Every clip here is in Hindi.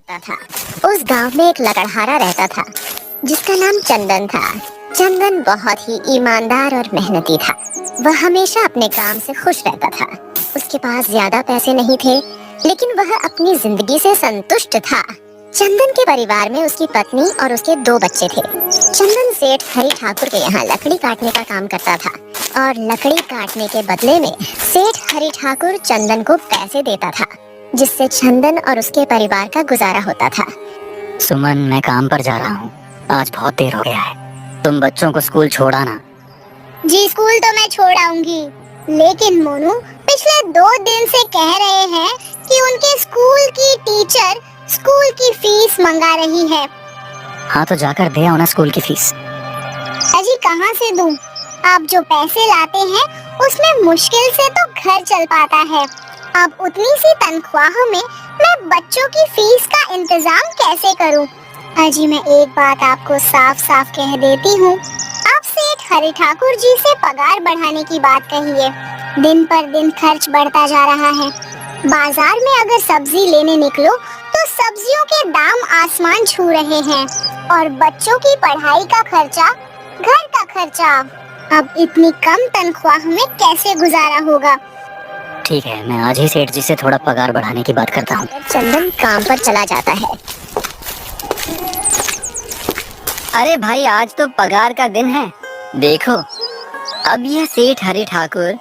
लगता था। उस गांव में एक लकड़हारा रहता था जिसका नाम चंदन था। चंदन बहुत ही ईमानदार और मेहनती था। वह हमेशा अपने काम से खुश रहता था। उसके पास ज्यादा पैसे नहीं थे, लेकिन वह अपनी जिंदगी से संतुष्ट था। चंदन के परिवार में उसकी पत्नी और उसके 2 बच्चे थे। चंदन सेठ हरि ठाकुर के यहाँ लकड़ी काटने का काम करता था और लकड़ी काटने के बदले में सेठ हरि ठाकुर चंदन को पैसे देता था, जिससे चंदन और उसके परिवार का गुजारा होता था। सुमन, मैं काम पर जा रहा हूँ। आज बहुत देर हो गया है। तुम बच्चों को स्कूल छोड़ा ना। जी स्कूल तो मैं छोड़ आऊंगी, लेकिन मोनू पिछले 2 दिन से कह रहे हैं कि उनके स्कूल की टीचर स्कूल की फीस मंगा रही है। हाँ तो जाकर दे आओ ना स्कूल की फीस। अजी कहाँ से दूं? आप जो पैसे लाते हैं उसमें मुश्किल से तो घर चल पाता है। अब उतनी सी तनख्वाह में मैं बच्चों की फीस का इंतजाम कैसे करूं? अजी मैं एक बात आपको साफ साफ कह देती हूँ, आप सेठ हरि ठाकुर जी से पगार बढ़ाने की बात कहिए। दिन पर दिन खर्च बढ़ता जा रहा है। बाजार में अगर सब्जी लेने निकलो तो सब्जियों के दाम आसमान छू रहे हैं और बच्चों की पढ़ाई का खर्चा, घर का खर्चा, अब इतनी कम तनख्वाह में कैसे गुजारा होगा? ठीक है, मैं आज ही सेठ जी से थोड़ा पगार बढ़ाने की बात करता हूँ। चंदन काम पर चला जाता है। अरे भाई, आज तो पगार का दिन है। देखो, अब यह सेठ हरि ठाकुर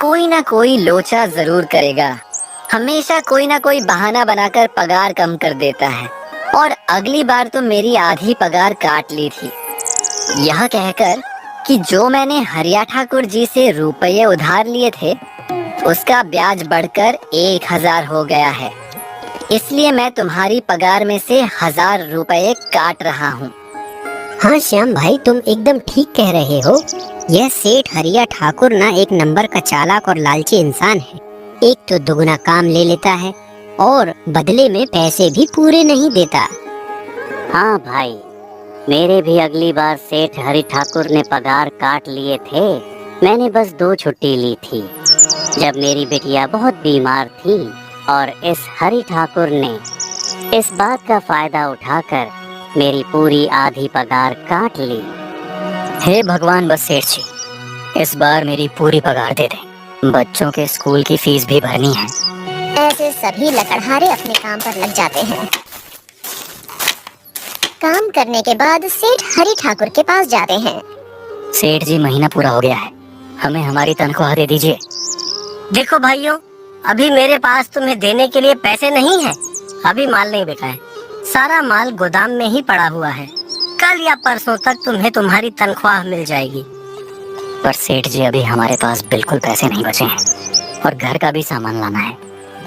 कोई ना कोई लोचा जरूर करेगा। हमेशा कोई ना कोई बहाना बनाकर पगार कम कर देता है। और अगली बार तो मेरी आधी पगार काट ली थी, यह कहकर कि जो मैंने हरिया ठाकुर जी से रुपये उधार लिए थे उसका ब्याज बढ़कर 1000 हो गया है। इसलिए मैं तुम्हारी पगार में से 1000 रुपये काट रहा हूँ। हाँ श्याम भाई, तुम एकदम ठीक कह रहे हो। यह सेठ हरिया ठाकुर ना एक नंबर का चालाक और लालची इंसान है। एक तो दुगना काम ले लेता है और बदले में पैसे भी पूरे नहीं देता। हाँ भाई, मेरे भी अगली बार सेठ हरि ठाकुर ने पगार काट लिए थे। मैंने बस 2 छुट्टी ली थी जब मेरी बिटिया बहुत बीमार थी, और इस हरि ठाकुर ने इस बात का फायदा उठाकर मेरी पूरी आधी पगार काट ली। हे भगवान, बस सेठ जी, इस बार मेरी पूरी पगार दे दें। बच्चों के स्कूल की फीस भी भरनी है। ऐसे सभी लकड़हारे अपने काम पर लग जाते हैं। काम करने के बाद सेठ हरि ठाकुर के पास जाते हैं। सेठ जी, महीना पूरा हो गया है, हमें हमारी तनख्वाह दे दीजिए। देखो भाइयों, अभी मेरे पास तुम्हें देने के लिए पैसे नहीं है। अभी माल नहीं बिका है, सारा माल गोदाम में ही पड़ा हुआ है। कल या परसों तक तुम्हें तुम्हारी तनख्वाह मिल जाएगी। पर सेठ जी, अभी हमारे पास बिल्कुल पैसे नहीं बचे हैं और घर का भी सामान लाना है,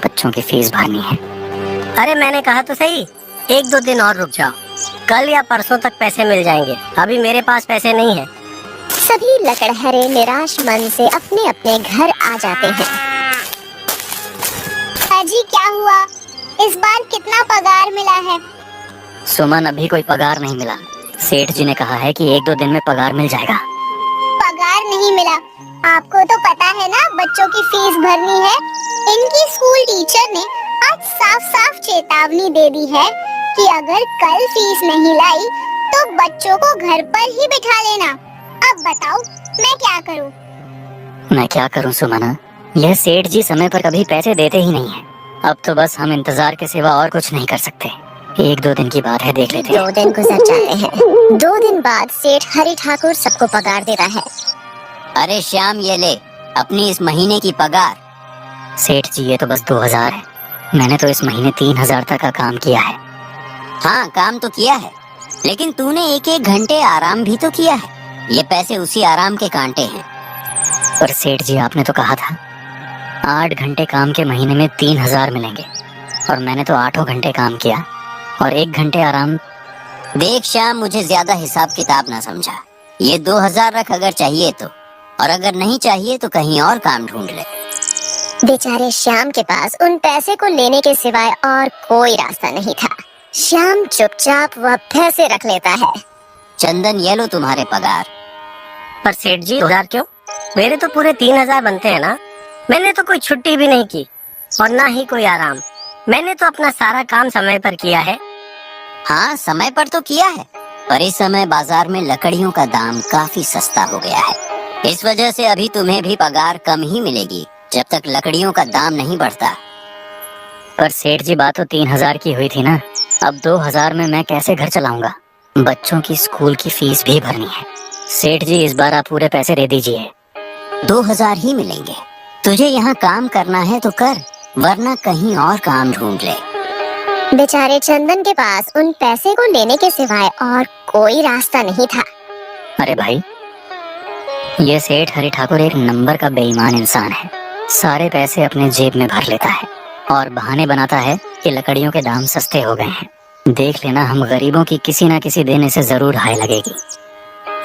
बच्चों की फीस भरनी है। अरे मैंने कहा तो सही, 1-2 दिन और रुक जाओ, कल या परसों तक पैसे मिल जाएंगे। अभी मेरे पास पैसे नहीं है। सभी लकड़हारे निराश मन से अपने अपने घर आ जाते हैं। अजी क्या हुआ? इस बार कितना पगार मिला है? सुमन, अभी कोई पगार नहीं मिला। सेठ जी ने कहा है कि 1-2 दिन में पगार मिल जाएगा। पगार नहीं मिला? आपको तो पता है ना बच्चों की फीस भरनी है। इनकी स्कूल टीचर ने आज साफ साफ चेतावनी दे दी है कि अगर कल फीस नहीं लाई तो बच्चों को घर पर ही बिठा लेना। अब बताओ मैं क्या करूं? मैं क्या करूं सुमन, यह सेठ जी समय पर कभी पैसे देते ही नहीं है। अब तो बस हम इंतजार के सिवा और कुछ नहीं कर सकते। 1-2 दिन की बात है, देख लेते हैं। 2 दिन गुजर जाते हैं। 2 दिन बाद सेठ हरि ठाकुर सबको पगार देता है। अरे श्याम, ये ले अपनी इस महीने की पगार। सेठ जी, ये तो बस 2000 है। मैंने तो इस महीने 3000 तक का काम किया है। हाँ, काम तो किया है, लेकिन तूने 1-1 घंटे आराम भी तो किया है। ये पैसे उसी आराम के कांटे हैं। पर सेठ जी, आपने तो कहा था 8 घंटे काम के महीने में 3000 मिलेंगे, और मैंने तो 8 घंटे काम किया और 1 घंटे आराम। देख श्याम, मुझे ज्यादा हिसाब किताब ना समझा। ये 2000 रख अगर चाहिए तो, और अगर नहीं चाहिए तो कहीं और काम ढूंढ ले। बेचारे श्याम के पास उन पैसे को लेने के सिवाय और कोई रास्ता नहीं था। श्याम चुपचाप वह पैसे रख लेता है। चंदन, ये लो तुम्हारे पगार। पर सेठ जी, 2000 क्यों? मेरे तो पूरे 3000 बनते हैं ना। मैंने तो कोई छुट्टी भी नहीं की और ना ही कोई आराम। मैंने तो अपना सारा काम समय पर किया है। हाँ, समय पर तो किया है, पर इस समय बाजार में लकड़ियों का दाम काफी सस्ता हो गया है। इस वजह से अभी तुम्हें भी पगार कम ही मिलेगी जब तक लकड़ियों का दाम नहीं बढ़ता। पर सेठ जी, बात तो 3,000 की हुई थी ना। अब 2,000 में मैं कैसे घर चलाऊंगा? बच्चों की स्कूल की फीस भी भरनी है। सेठ जी, इस बार आप पूरे पैसे दे दीजिए। 2,000 ही मिलेंगे। तुझे यहाँ काम करना है तो कर, वरना कहीं और काम ढूंढ ले। बेचारे चंदन के पास उन पैसे को लेने के सिवाय और कोई रास्ता नहीं था। अरे भाई, ये सेठ हरि ठाकुर एक नंबर का बेईमान इंसान है। सारे पैसे अपने जेब में भर लेता है और बहाने बनाता है कि लकड़ियों के दाम सस्ते हो गए हैं। देख लेना, हम गरीबों की किसी ना किसी दिन इसे जरूर हाय लगेगी।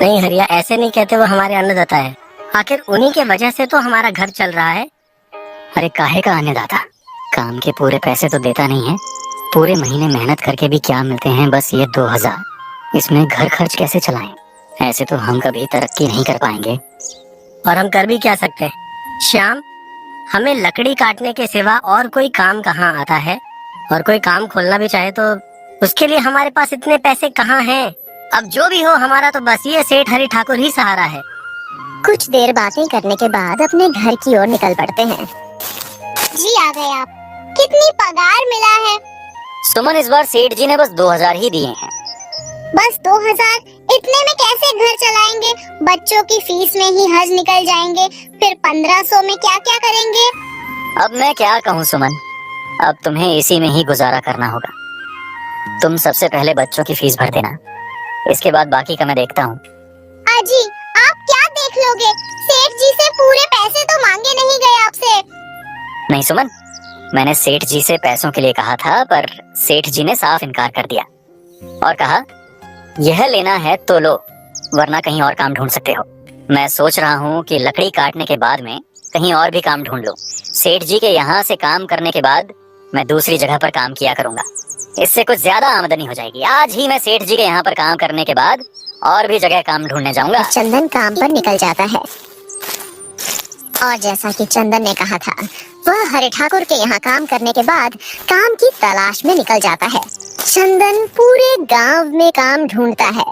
नहीं हरिया, ऐसे नहीं कहते, वो हमारे अन्नदाता है। आखिर उन्हीं के वजह से तो हमारा घर चल रहा है। अरे काहे का अन्नदाता? काम के पूरे पैसे तो देता नहीं है। पूरे महीने मेहनत करके भी क्या मिलते हैं, बस ये 2,000। इसमें घर खर्च कैसे चलाएं? ऐसे तो हम कभी तरक्की नहीं कर पाएंगे। और हम कर भी क्या सकते हैं? श्याम, हमें लकड़ी काटने के सिवा और कोई काम कहाँ आता है? और कोई काम खोलना भी चाहे तो उसके लिए हमारे पास इतने पैसे कहाँ हैं? अब जो भी हो, हमारा तो बस ये सेठ हरि ठाकुर ही सहारा है। कुछ देर बातें करने के बाद अपने घर की ओर निकल पड़ते हैं। जी आ गए आप। कितनी पगार मिला है? सुमन, इस बार सेठ जी ने बस 2,000 ही दिए हैं। बस 2,000? इतने में कैसे घर चलाएंगे? बच्चों की फीस में ही हज निकल जाएंगे, फिर 1,500 में क्या क्या करेंगे? अब मैं क्या कहूँ सुमन, अब तुम्हें इसी में ही गुजारा करना होगा। तुम सबसे पहले बच्चों की फीस भर देना, इसके बाद बाकी का मैं देखता हूँ। अजी, आप क्या देख लोगे? सेठ जी से पूरे पैसे तो मांगे नहीं गए आपसे। नहीं सुमन, मैंने सेठ जी से पैसों के लिए कहा था, पर सेठ जी ने साफ इनकार कर दिया और कहा यह लेना है तो लो, वरना कहीं और काम ढूंढ सकते हो। मैं सोच रहा हूँ कि लकड़ी काटने के बाद में कहीं और भी काम ढूंढ लो। सेठ जी के यहाँ से काम करने के बाद मैं दूसरी जगह पर काम किया करूंगा, इससे कुछ ज्यादा आमदनी हो जाएगी। आज ही मैं सेठ जी के यहाँ पर काम करने के बाद और भी जगह काम ढूंढने जाऊंगा। चंदन काम पर निकल जाता है और जैसा कि चंदन ने कहा था, वह हरि ठाकुर के यहाँ काम करने के बाद काम की तलाश में निकल जाता है। चंदन पूरे गांव में काम ढूंढता है,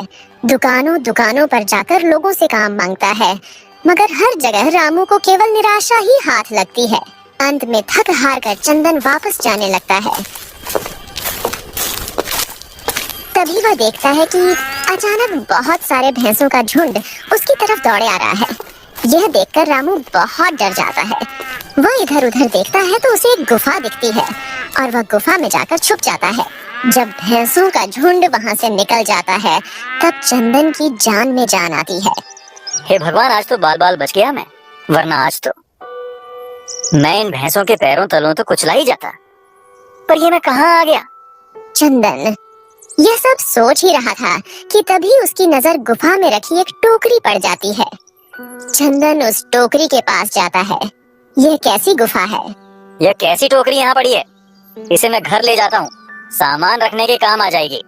दुकानों दुकानों पर जाकर लोगों से काम मांगता है, मगर हर जगह रामू को केवल निराशा ही हाथ लगती है। अंत में थक हार कर चंदन वापस जाने लगता है। तभी वह देखता है कि अचानक बहुत सारे भैंसों का झुंड उसकी तरफ दौड़े आ रहा है। यह देखकर रामू बहुत डर जाता है। वह इधर उधर देखता है तो उसे एक गुफा दिखती है और वह गुफा में जाकर छुप जाता है। जब भैंसों का झुंड वहां से निकल जाता है, तब चंदन की जान में जान आती है। हे भगवान, आज तो बाल बाल बच गया मैं, वरना आज तो मैं इन भैंसों के पैरों तलों तो कुचला ही जाता। पर ये मैं कहाँ आ गया? चंदन यह सब सोच ही रहा था कि तभी उसकी नजर गुफा में रखी एक टोकरी पड़ जाती है। चंदन उस टोकरी के पास जाता है। यह कैसी गुफा है? यह कैसी टोकरी यहाँ पड़ी है? इसे मैं घर ले जाता हूँ, सामान रखने के काम आ जाएगी।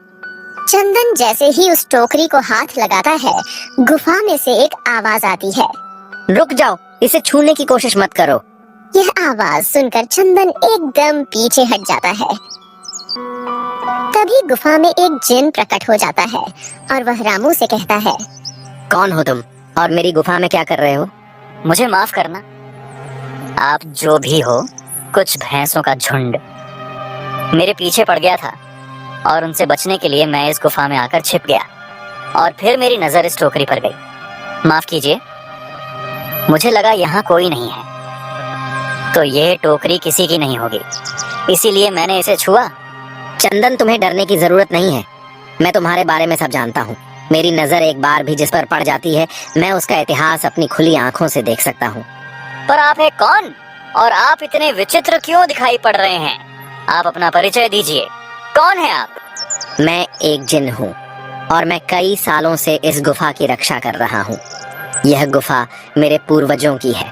चंदन जैसे ही उस टोकरी को हाथ लगाता है, गुफा में से एक आवाज आती है। रुक जाओ, इसे छूने की कोशिश मत करो। यह आवाज सुनकर चंदन एकदम पीछे हट जाता है। तभी गुफा में एक जिन प्रकट हो जाता है और वह रामू से कहता है, कौन हो तुम और मेरी गुफा में क्या कर रहे हो? मुझे माफ करना, आप जो भी हो, कुछ भैंसों का झुंड मेरे पीछे पड़ गया था और उनसे बचने के लिए मैं इस गुफा में आकर छिप गया और फिर मेरी नजर इस टोकरी पर गई। माफ कीजिए, मुझे लगा यहाँ कोई नहीं है, तो ये टोकरी किसी की नहीं होगी, इसीलिए मैंने इसे छुआ। चंदन, तुम्हें डरने की जरूरत नहीं है। मैं तुम्हारे बारे में सब जानता हूँ। मेरी नजर एक बार भी जिस पर पड़ जाती है, मैं उसका इतिहास अपनी खुली आंखों से देख सकता हूँ। पर आप हैं कौन और आप इतने विचित्र क्यों दिखाई पड़ रहे हैं? आप अपना परिचय दीजिए, कौन है आप? मैं एक जिन हूँ और मैं कई सालों से इस गुफा की रक्षा कर रहा हूँ। यह गुफा मेरे पूर्वजों की है।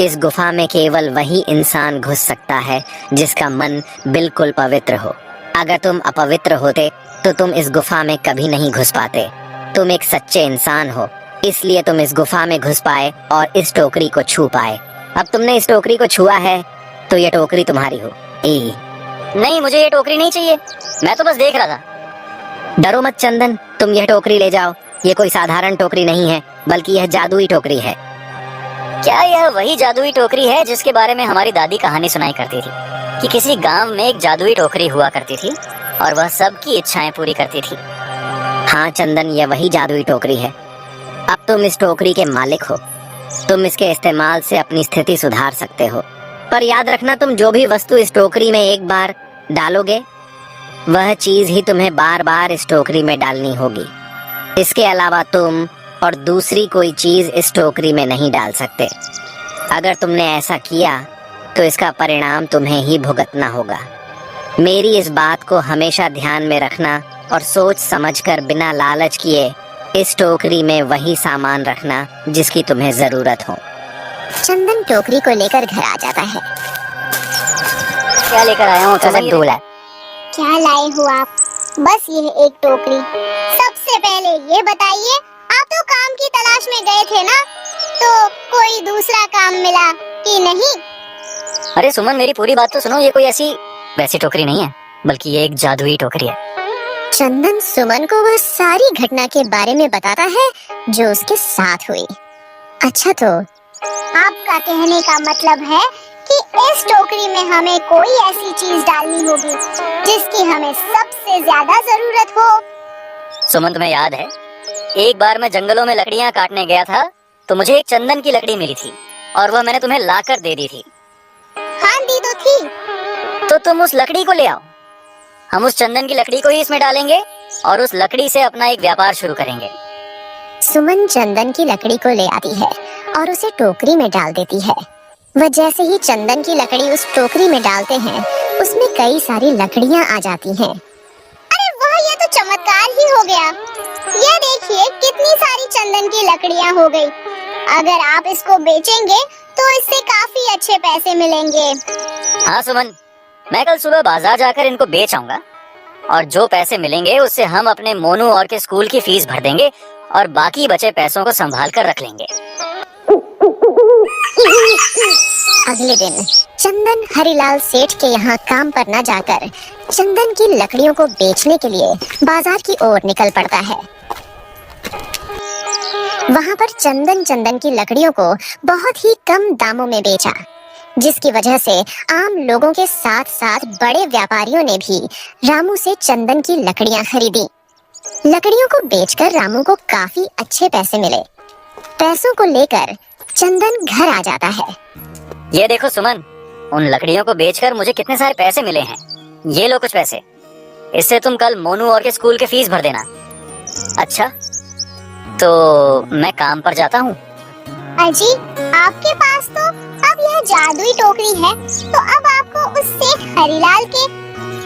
इस गुफा में केवल वही इंसान घुस सकता है जिसका मन बिल्कुल पवित्र हो। अगर तुम अपवित्र होते तो तुम इस गुफा में कभी नहीं घुस पाते। तुम एक सच्चे इंसान हो, इसलिए तुम इस गुफा में घुस पाए और इस टोकरी को छू पाए। अब तुमने इस टोकरी को छुआ है तो यह टोकरी तुम्हारी हो। नहीं, मुझे ये टोकरी नहीं चाहिए, मैं तो बस देख रहा था। डरो मत चंदन, तुम यह टोकरी ले जाओ। ये कोई साधारण टोकरी नहीं है, बल्कि यह जादुई टोकरी है। क्या यह वही जादुई टोकरी है जिसके बारे में हमारी दादी कहानी सुनाई करती थी कि किसी गांव में एक जादुई टोकरी हुआ करती थी और वह सबकी इच्छाएं पूरी करती थी? हाँ चंदन, यह वही जादुई टोकरी है। अब तुम इस टोकरी के मालिक हो। तुम इसके इस्तेमाल से अपनी स्थिति सुधार सकते हो। पर याद रखना, तुम जो भी वस्तु इस टोकरी में एक बार डालोगे, वह चीज ही तुम्हें बार बार इस टोकरी में डालनी होगी। इसके अलावा तुम और दूसरी कोई चीज इस टोकरी में नहीं डाल सकते। अगर तुमने ऐसा किया तो इसका परिणाम तुम्हें ही भुगतना होगा। मेरी इस बात को हमेशा ध्यान में रखना और सोच समझकर बिना लालच किए इस टोकरी में वही सामान रखना जिसकी तुम्हें जरूरत हो। चंदन टोकरी को लेकर घर आ जाता है। क्या लेकर आया हूँ? चंदन धूल है। क्या लाए हो आप? बस यह एक टोकरी। सबसे पहले ये बताइए, आप तो काम की तलाश में गए थे ना, तो कोई दूसरा काम मिला कि नहीं? अरे सुमन, मेरी पूरी बात तो सुनो। ये कोई ऐसी वैसी टोकरी नहीं है, बल्कि ये एक जादुई टोकरी है। चंदन सुमन को वह सारी घटना के बारे में बताता है जो उसके साथ हुई। अच्छा, तो आपका कहने का मतलब है कि इस टोकरी में हमें कोई ऐसी चीज डालनी होगी जिसकी हमें सबसे ज्यादा जरूरत हो। सुमन, तुम्हें याद है एक बार मैं जंगलों में लकड़ियां काटने गया था तो मुझे एक चंदन की लकड़ी मिली थी और वह मैंने तुम्हें लाकर दे दी थी। हाँ, दी तो थी। तो तुम उस लकड़ी को ले आओ। हम उस चंदन की लकड़ी को ही इसमें डालेंगे और उस लकड़ी से अपना एक व्यापार शुरू करेंगे। सुमन चंदन की लकड़ी को ले आती है और उसे टोकरी में डाल देती है। वह जैसे ही चंदन की लकड़ी उस टोकरी में डालते हैं, उसमें कई सारी लकड़ियां आ जाती हैं। अरे वाह, ये तो चमत्कार ही हो गया। ये देखिए कितनी सारी चंदन की लकड़ियां हो गई। अगर आप इसको बेचेंगे तो इससे काफी अच्छे पैसे मिलेंगे। हाँ सुमन, मैं कल सुबह बाजार जाकर इनको बेच आऊंगा और जो पैसे मिलेंगे उससे हम अपने मोनू और के स्कूल की फीस भर देंगे और बाकी बचे पैसों को संभाल कर रख लेंगे। अगले दिन चंदन हरिलाल सेठ के यहाँ काम पर न जाकर चंदन की लकड़ियों को बेचने के लिए बाजार की ओर निकल पड़ता है। वहाँ पर चंदन की लकड़ियों को बहुत ही कम दामों में बेचा, जिसकी वजह से आम लोगों के साथ साथ बड़े व्यापारियों ने भी रामू से चंदन की लकड़ियाँ खरीदी। लकड़ियों को बेचकर रामू को काफी अच्छे पैसे मिले। पैसों को लेकर चंदन घर आ जाता है। ये देखो सुमन, उन लकड़ियों को बेचकर मुझे कितने सारे पैसे मिले हैं। ये लो कुछ पैसे, इससे तुम कल मोनू और के स्कूल की फीस भर देना। अच्छा, तो मैं काम पर जाता हूँ। अजी, आपके पास तो अब यह जादुई टोकरी है, तो अब आपको उस सेठ हरिलाल के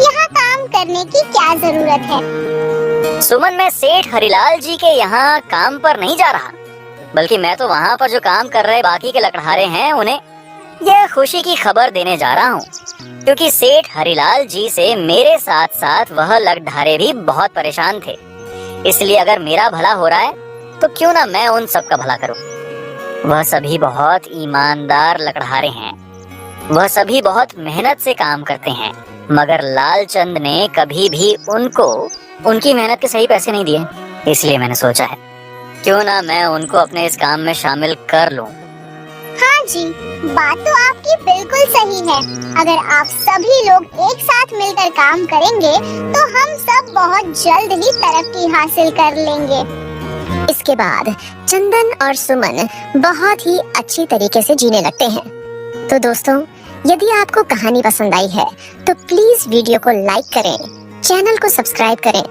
यहाँ काम करने की क्या जरूरत है? सुमन, मैं सेठ हरिलाल जी के यहाँ काम पर नहीं जा रहा, बल्कि मैं तो वहाँ पर जो काम कर रहे बाकी के लकड़हारे हैं उन्हें यह खुशी की खबर देने जा रहा हूँ, क्योंकि सेठ हरिलाल जी से मेरे साथ साथ वह लकड़हारे भी बहुत परेशान थे। इसलिए अगर मेरा भला हो रहा है तो क्यों ना मैं उन सब का भला करूँ। वह सभी बहुत ईमानदार लकड़हारे हैं, वह सभी बहुत मेहनत से काम करते हैं, मगर लालचंद ने कभी भी उनको उनकी मेहनत के सही पैसे नहीं दिए। इसलिए मैंने सोचा है क्यों ना मैं उनको अपने इस काम में शामिल कर लूं। हाँ जी, बात तो आपकी बिल्कुल सही है। अगर आप सभी लोग एक साथ मिलकर काम करेंगे तो हम सब बहुत जल्द ही तरक्की हासिल कर लेंगे। इसके बाद चंदन और सुमन बहुत ही अच्छी तरीके से जीने लगते हैं। तो दोस्तों, यदि आपको कहानी पसंद आई है तो प्लीज वीडियो को लाइक करें, चैनल को सब्सक्राइब करें